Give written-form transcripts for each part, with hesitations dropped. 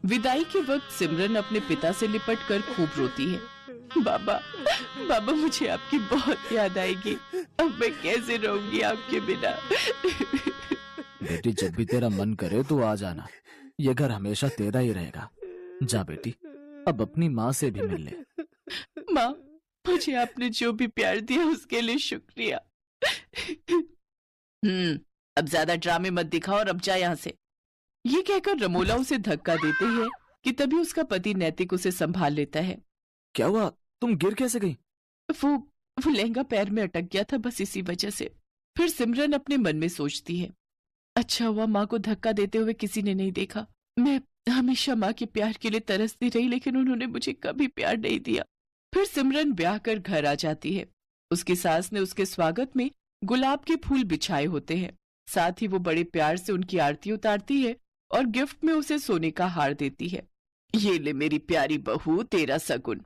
विदाई के वक्त सिमरन अपने पिता से लिपट कर खूब रोती है। बाबा, बाबा मुझे आपकी बहुत याद आएगी। अब मैं कैसे रहूंगी आपके बिना। बेटी, जब भी तेरा मन करे तो आ जाना, ये घर हमेशा तेरा ही रहेगा। जा बेटी, अब अपनी माँ से भी मिल ले। माँ, मुझे आपने जो भी प्यार दिया उसके लिए शुक्रिया। अब ज्यादा ड्रामे मत दिखाओ और अब जा यहाँ से। ये कहकर रमोला उसे धक्का देते है कि तभी उसका पति नैतिक उसे संभाल लेता है। क्या हुआ? तुम गिर कैसे गई? वो लहंगा पैर में अटक गया था, बस इसी वजह से। फिर सिमरन अपने मन में सोचती है, अच्छा हुआ माँ को धक्का देते हुए किसी ने नहीं देखा। मैं हमेशा माँ के प्यार के लिए तरसती रही, लेकिन उन्होंने मुझे कभी प्यार नहीं दिया। फिर सिमरन ब्याह कर घर आ जाती है। उसकी सास ने उसके स्वागत में गुलाब के फूल बिछाए होते हैं। साथ ही वो बड़े प्यार से उनकी आरती उतारती है और गिफ्ट में उसे सोने का हार देती है। ये ले मेरी प्यारी बहू, तेरा सगुन।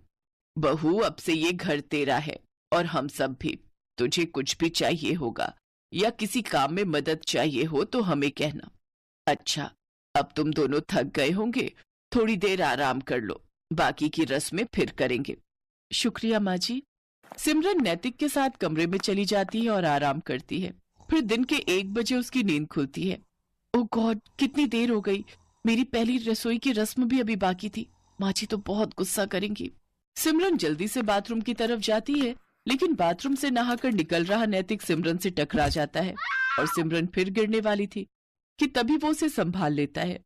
बहू, अब से ये घर तेरा है और हम सब भी। तुझे कुछ भी चाहिए होगा या किसी काम में मदद चाहिए हो तो हमें कहना। अच्छा, अब तुम दोनों थक गए होंगे, थोड़ी देर आराम कर लो, बाकी की रस्में फिर करेंगे। शुक्रिया माँ जी। सिमरन नैतिक के साथ कमरे में चली जाती है और आराम करती है। फिर दिन के 1 बजे उसकी नींद खुलती है। ओह गॉड, कितनी देर हो गई। मेरी पहली रसोई की रस्म भी अभी बाकी थी। माँ जी तो बहुत गुस्सा करेंगी। सिमरन जल्दी से बाथरूम की तरफ जाती है, लेकिन बाथरूम से नहाकर निकल रहा नैतिक सिमरन से टकरा जाता है और सिमरन फिर गिरने वाली थी कि तभी वो उसे संभाल लेता है।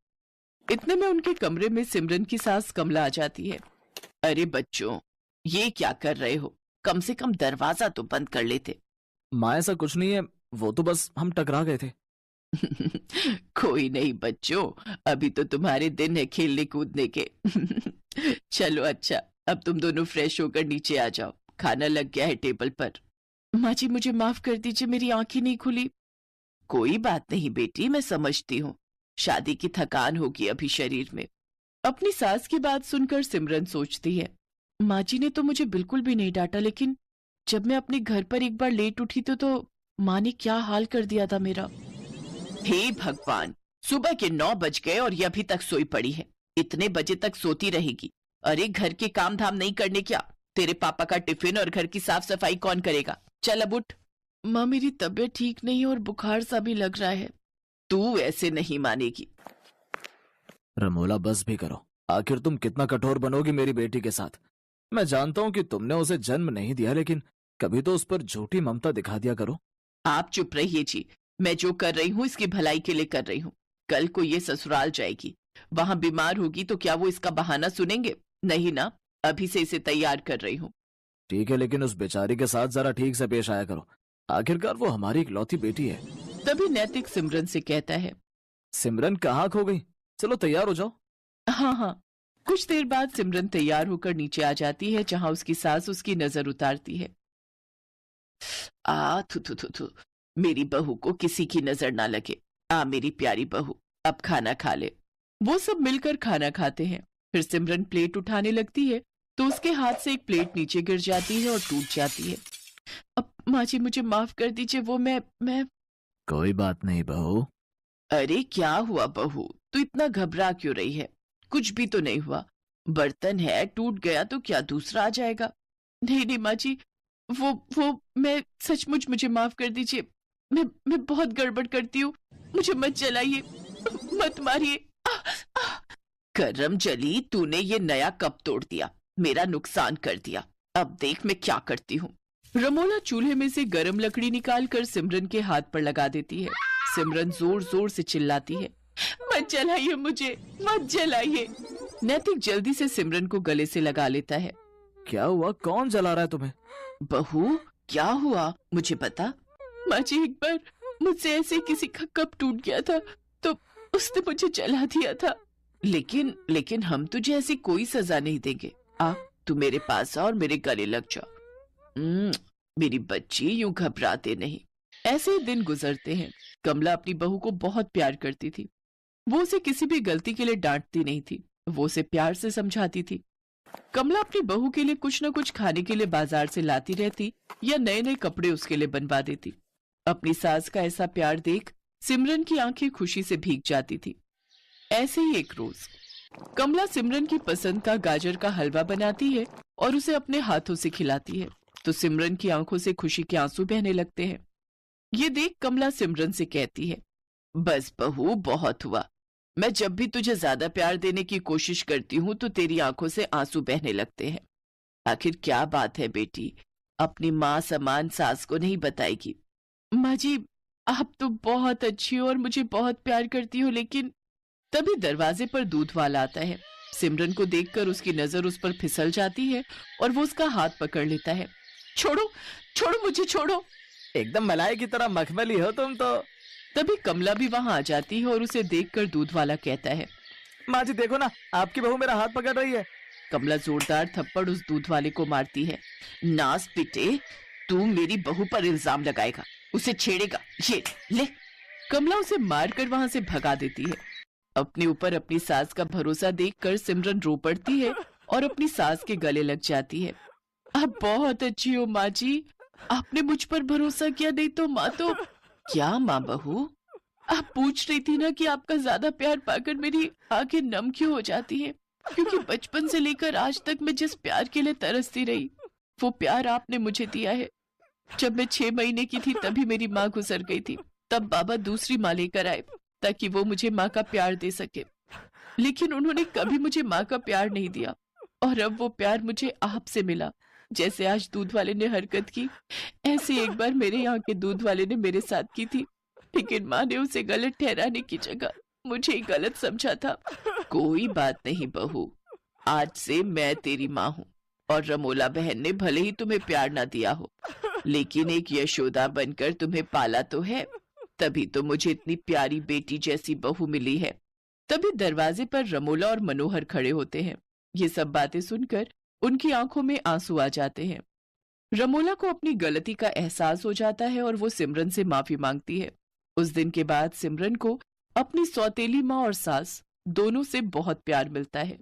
इतने में उनके कमरे में सिमरन की सास कमला आ जाती है। अरे बच्चों, ये क्या कर रहे हो? कम से कम दरवाजा तो बंद कर लेते। माँ, ऐसा कुछ नहीं है, वो तो बस हम टकरा गए थे। कोई नहीं बच्चों, अभी तो तुम्हारे दिन है खेलने कूदने के। चलो अच्छा, अब तुम दोनों फ्रेश होकर नीचे आ जाओ, खाना लग गया है टेबल पर। माँ जी मुझे माफ कर दीजिए, मेरी आंखें नहीं खुली। कोई बात नहीं बेटी, मैं समझती हूँ, शादी की थकान होगी अभी शरीर में। अपनी सास की बात सुनकर सिमरन सोचती है, माँ जी ने तो मुझे बिल्कुल भी नहीं डांटा, लेकिन जब मैं अपने घर पर एक बार लेट उठी तो माँ ने क्या हाल कर दिया था मेरा। हे भगवान, सुबह के 9 बज गए और ये अभी तक सोई पड़ी है। इतने बजे तक सोती रहेगी? अरे घर के काम धाम नहीं करने क्या? तेरे पापा का टिफिन और घर की साफ सफाई कौन करेगा? चल अब उठ। माँ, मेरी तबीयत ठीक नहीं है और बुखार सा भी लग रहा है। तू ऐसे नहीं मानेगी। रमोला, बस भी करो। आखिर तुम कितना कठोर बनोगी मेरी बेटी के साथ। मैं जानता हूँ कि तुमने उसे जन्म नहीं दिया, लेकिन कभी तो उस पर झूठी ममता दिखा दिया करो। आप चुप रहिए जी। मैं जो कर रही हूँ इसकी भलाई के लिए कर रही हूँ। कल को ये ससुराल जाएगी, वहां बीमार होगी तो क्या वो इसका बहाना सुनेंगे? नहीं ना, अभी से इसे तैयार कर रही हूँ। ठीक है, लेकिन उस बेचारी के साथ जरा ठीक से पेश आया करो। आखिरकार वो हमारी इकलौती बेटी है। तभी नैतिक सिमरन से कहता है, सिमरन कहाँ खो गई? चलो तैयार हो जाओ। हाँ हाँ। कुछ देर बाद सिमरन तैयार होकर नीचे आ जाती है, जहां उसकी सास उसकी नजर उतारती है। थू थू थू थू, मेरी बहू को किसी की नजर ना लगे। मेरी प्यारी बहू, अब खाना खा ले। वो सब मिलकर खाना खाते हैं। फिर सिमरन प्लेट उठाने लगती है तो उसके हाथ से एक प्लेट नीचे गिर जाती है और टूट जाती है। अब माँ जी मुझे माफ कर दीजिए, वो मैं कोई बात नहीं बहू। अरे क्या हुआ बहू, तू इतना घबरा क्यों रही है? कुछ भी तो नहीं हुआ। बर्तन है, टूट गया तो क्या दूसरा आ जाएगा? नहीं नहीं माँ जी, वो मैं सचमुच, मुझे माफ कर दीजिए। मैं बहुत गड़बड़ करती हूँ। मुझे मत जलाइए, मत मारिए। करम जली, तूने ये नया कप तोड़ दिया, मेरा नुकसान कर दिया। अब देख मैं क्या करती हूँ। रमोला चूल्हे में से गरम लकड़ी निकालकर सिमरन के हाथ पर लगा देती है। सिमरन जोर जोर से चिल्लाती है, मत जलाइए मुझे, मत जलाइए। नैतिक जल्दी से सिमरन को गले से लगा लेता है। क्या हुआ? कौन जला रहा है तुम्हें? बहू, क्या हुआ मुझे बता। माँ जी, एक बार मुझसे ऐसे किसी का कप टूट गया था तो उसने मुझे जला दिया था। लेकिन हम तुझे ऐसी कोई सजा नहीं देंगे। तू मेरे पास आ और मेरे गले लग जा। मेरी बच्ची, यूं घबराते नहीं। ऐसे ही दिन गुजरते हैं। कमला अपनी बहू को बहुत प्यार करती थी। वो उसे किसी भी गलती के लिए डांटती नहीं थी, वो उसे प्यार से समझाती थी। कमला अपनी बहू के लिए कुछ न कुछ खाने के लिए बाजार से लाती रहती या नए नए कपड़े उसके लिए बनवा देती। अपनी सास का ऐसा प्यार देख सिमरन की आंखें खुशी से भीग जाती थी। ऐसे ही एक रोज कमला सिमरन की पसंद का गाजर का हलवा बनाती है और उसे अपने हाथों से खिलाती है, तो सिमरन की आंखों से खुशी के आंसू बहने लगते हैं। ये देख कमला सिमरन से कहती है, बस बहू, बहुत हुआ। मैं जब भी तुझे ज्यादा प्यार देने की कोशिश करती हूँ तो तेरी आंखों से आंसू बहने लगते हैं। आखिर क्या बात है बेटी, अपनी माँ समान सास को नहीं बताएगी? माँ जी, आप तो बहुत अच्छी हो और मुझे बहुत प्यार करती हो, लेकिन तभी दरवाजे पर दूध वाला आता है। सिमरन को देखकर उसकी नजर उस पर फिसल जाती है और वो उसका हाथ पकड़ लेता है। छोड़ो, छोड़ो, मुझे छोड़ो। एकदम मलाई की तरह मखमली हो तुम तो। तभी कमला भी वहां आ जाती है और उसे देखकर दूध वाला कहता है, माँ जी देखो ना, आपकी बहू मेरा हाथ पकड़ रही है। कमला जोरदार थप्पड़ उस दूध वाले को मारती है। नास पिटे, तू मेरी बहू पर इल्जाम लगाएगा, उसे छेड़ेगा, ये ले। कमला उसे मारकर वहां से भगा देती है। अपने ऊपर अपनी सास का भरोसा देखकर सिमरन रो पड़ती है और अपनी सास के गले लग जाती है। आप बहुत अच्छी हो माँ जी, आपने मुझ पर भरोसा किया, नहीं तो माँ तो। क्या माँ बहू, आप पूछ रही थी ना कि आपका ज्यादा प्यार पाकर मेरी आंखें नम क्यों हो जाती हैं? क्योंकि बचपन से लेकर आज तक मैं जिस प्यार के लिए तरसती रही, वो प्यार आपने मुझे दिया है। जब मैं 6 महीने की थी तभी मेरी माँ गुजर गई थी। तब बाबा दूसरी माँ लेकर आए ताकि वो मुझे माँ का प्यार दे सके, लेकिन उन्होंने कभी मुझे माँ का प्यार नहीं दिया। और अब वो प्यार मुझे आपसे मिला। जैसे आज दूध वाले ने हरकत की, ऐसे एक बार मेरे यहाँ के दूध वाले ने मेरे साथ की थी, लेकिन माँ ने उसे गलत ठहराने की जगह मुझे ही गलत समझा था। कोई बात नहीं बहू, आज से मैं तेरी माँ हूँ और रमोला बहन ने भले ही तुम्हें प्यार ना दिया हो, लेकिन एक यशोदा बनकर तुम्हें पाला तो है, तभी तो मुझे इतनी प्यारी बेटी जैसी बहू मिली है। तभी दरवाजे पर रमोला और मनोहर खड़े होते हैं। ये सब बातें सुनकर उनकी आंखों में आंसू आ जाते हैं। रमोला को अपनी गलती का एहसास हो जाता है और वो सिमरन से माफी मांगती है। उस दिन के बाद सिमरन को अपनी सौतेली माँ और सास दोनों से बहुत प्यार मिलता है।